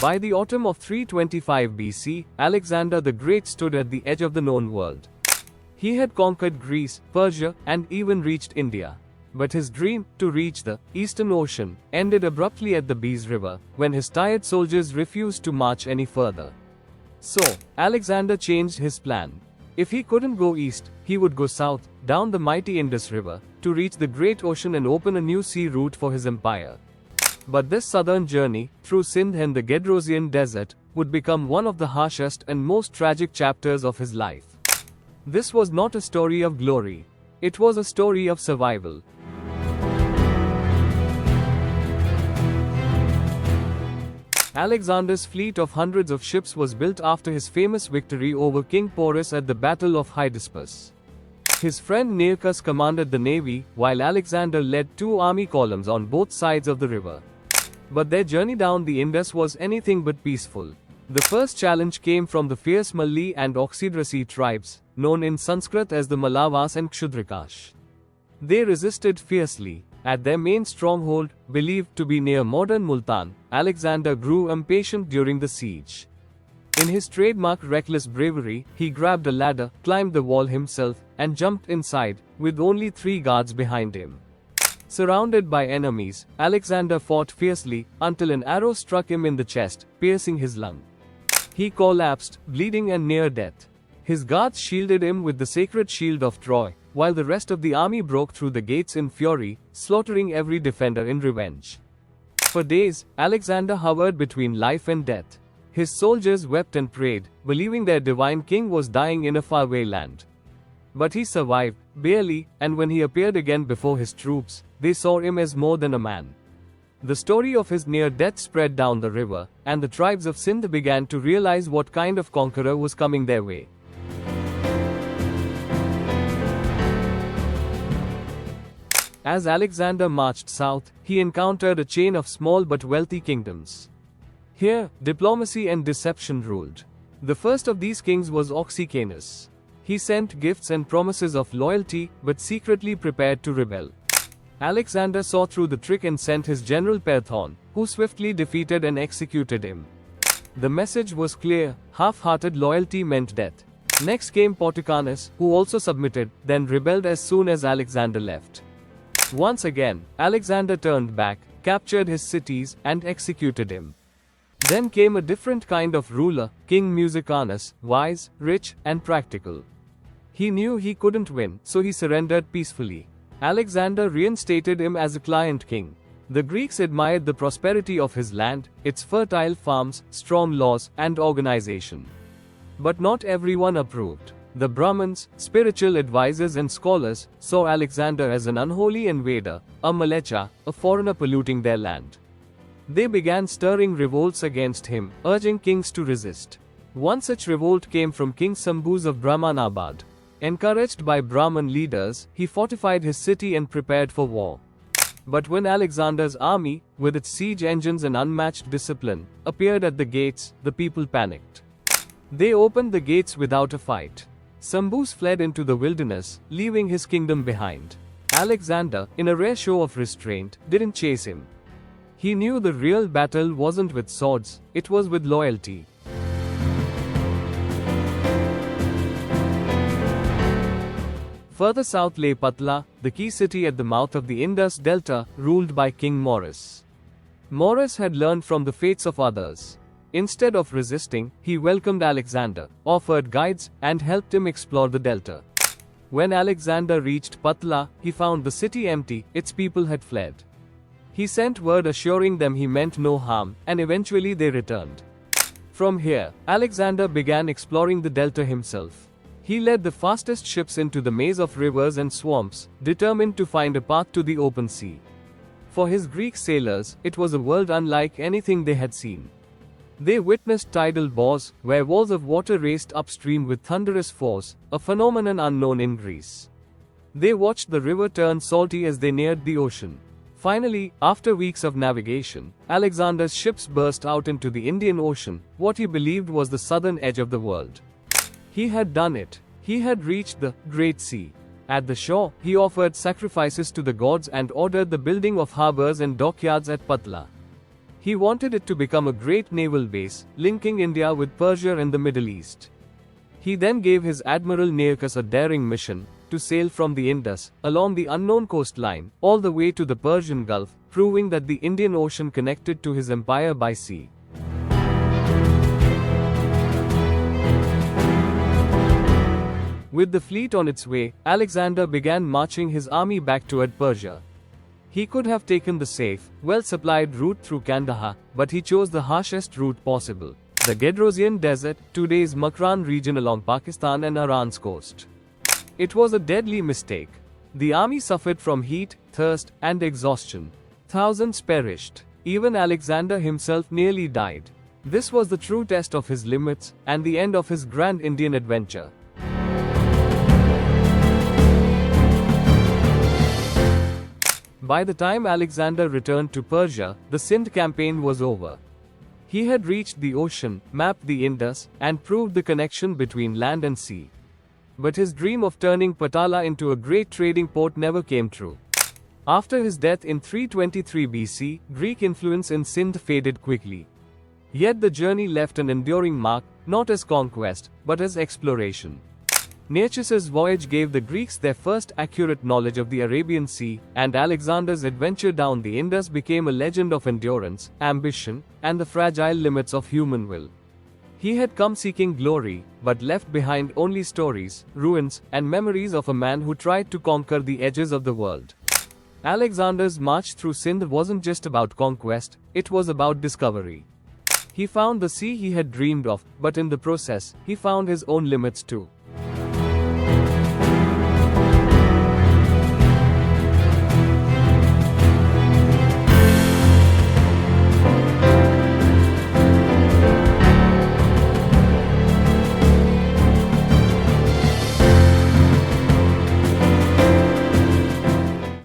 By the autumn of 325 BC, Alexander the Great stood at the edge of the known world. He had conquered Greece, Persia, and even reached India. But his dream, to reach the Eastern Ocean, ended abruptly at the Beas River, when his tired soldiers refused to march any further. So, Alexander changed his plan. If he couldn't go east, he would go south, down the mighty Indus River, to reach the great ocean and open a new sea route for his empire. But this southern journey, through Sindh and the Gedrosian desert, would become one of the harshest and most tragic chapters of his life. This was not a story of glory. It was a story of survival. Alexander's fleet of hundreds of ships was built after his famous victory over King Porus at the Battle of Hydaspes. His friend Nearchus commanded the navy, while Alexander led two army columns on both sides of the river. But their journey down the Indus was anything but peaceful. The first challenge came from the fierce Malli and Oxydrasi tribes, known in Sanskrit as the Mallavas and Kshudrakas. They resisted fiercely. At their main stronghold, believed to be near modern Multan, Alexander grew impatient during the siege. In his trademark reckless bravery, he grabbed a ladder, climbed the wall himself, and jumped inside, with only 3 guards behind him. Surrounded by enemies, Alexander fought fiercely, until an arrow struck him in the chest, piercing his lung. He collapsed, bleeding and near death. His guards shielded him with the sacred shield of Troy, while the rest of the army broke through the gates in fury, slaughtering every defender in revenge. For days, Alexander hovered between life and death. His soldiers wept and prayed, believing their divine king was dying in a faraway land. But he survived, barely, and when he appeared again before his troops, they saw him as more than a man. The story of his near death spread down the river, and the tribes of Sindh began to realize what kind of conqueror was coming their way. As Alexander marched south, he encountered a chain of small but wealthy kingdoms. Here, diplomacy and deception ruled. The first of these kings was Oxycanus. He sent gifts and promises of loyalty, but secretly prepared to rebel. Alexander saw through the trick and sent his general Perthon, who swiftly defeated and executed him. The message was clear: half-hearted loyalty meant death. Next came Porticanus, who also submitted, then rebelled as soon as Alexander left. Once again, Alexander turned back, captured his cities, and executed him. Then came a different kind of ruler, King Musicanus, wise, rich, and practical. He knew he couldn't win, so he surrendered peacefully. Alexander reinstated him as a client king. The Greeks admired the prosperity of his land, its fertile farms, strong laws, and organization. But not everyone approved. The Brahmins, spiritual advisors and scholars, saw Alexander as an unholy invader, a malecha, a foreigner polluting their land. They began stirring revolts against him, urging kings to resist. One such revolt came from King Sambhus of Brahmanabad. Encouraged by Brahmin leaders, he fortified his city and prepared for war. But when Alexander's army, with its siege engines and unmatched discipline, appeared at the gates, the people panicked. They opened the gates without a fight. Sambhus fled into the wilderness, leaving his kingdom behind. Alexander, in a rare show of restraint, didn't chase him. He knew the real battle wasn't with swords, it was with loyalty. Further south lay Patla, the key city at the mouth of the Indus Delta, ruled by King Maurus. Maurus had learned from the fates of others. Instead of resisting, he welcomed Alexander, offered guides, and helped him explore the delta. When Alexander reached Patla, he found the city empty, its people had fled. He sent word assuring them he meant no harm, and eventually they returned. From here, Alexander began exploring the delta himself. He led the fastest ships into the maze of rivers and swamps, determined to find a path to the open sea. For his Greek sailors, it was a world unlike anything they had seen. They witnessed tidal bores, where walls of water raced upstream with thunderous force, a phenomenon unknown in Greece. They watched the river turn salty as they neared the ocean. Finally, after weeks of navigation, Alexander's ships burst out into the Indian Ocean, what he believed was the southern edge of the world. He had done it. He had reached the Great Sea. At the shore, he offered sacrifices to the gods and ordered the building of harbors and dockyards at Patla. He wanted it to become a great naval base, linking India with Persia and the Middle East. He then gave his Admiral Nearchus a daring mission to sail from the Indus, along the unknown coastline, all the way to the Persian Gulf, proving that the Indian Ocean connected to his empire by sea. With the fleet on its way, Alexander began marching his army back toward Persia. He could have taken the safe, well-supplied route through Kandahar, but he chose the harshest route possible, the Gedrosian desert, today's Makran region along Pakistan and Iran's coast. It was a deadly mistake. The army suffered from heat, thirst, and exhaustion. Thousands perished. Even Alexander himself nearly died. This was the true test of his limits, and the end of his grand Indian adventure. By the time Alexander returned to Persia, the Sindh campaign was over. He had reached the ocean, mapped the Indus, and proved the connection between land and sea. But his dream of turning Patala into a great trading port never came true. After his death in 323 BC, Greek influence in Sindh faded quickly. Yet the journey left an enduring mark, not as conquest, but as exploration. Nearchus's voyage gave the Greeks their first accurate knowledge of the Arabian Sea, and Alexander's adventure down the Indus became a legend of endurance, ambition, and the fragile limits of human will. He had come seeking glory, but left behind only stories, ruins, and memories of a man who tried to conquer the edges of the world. Alexander's march through Sindh wasn't just about conquest, it was about discovery. He found the sea he had dreamed of, but in the process, he found his own limits too.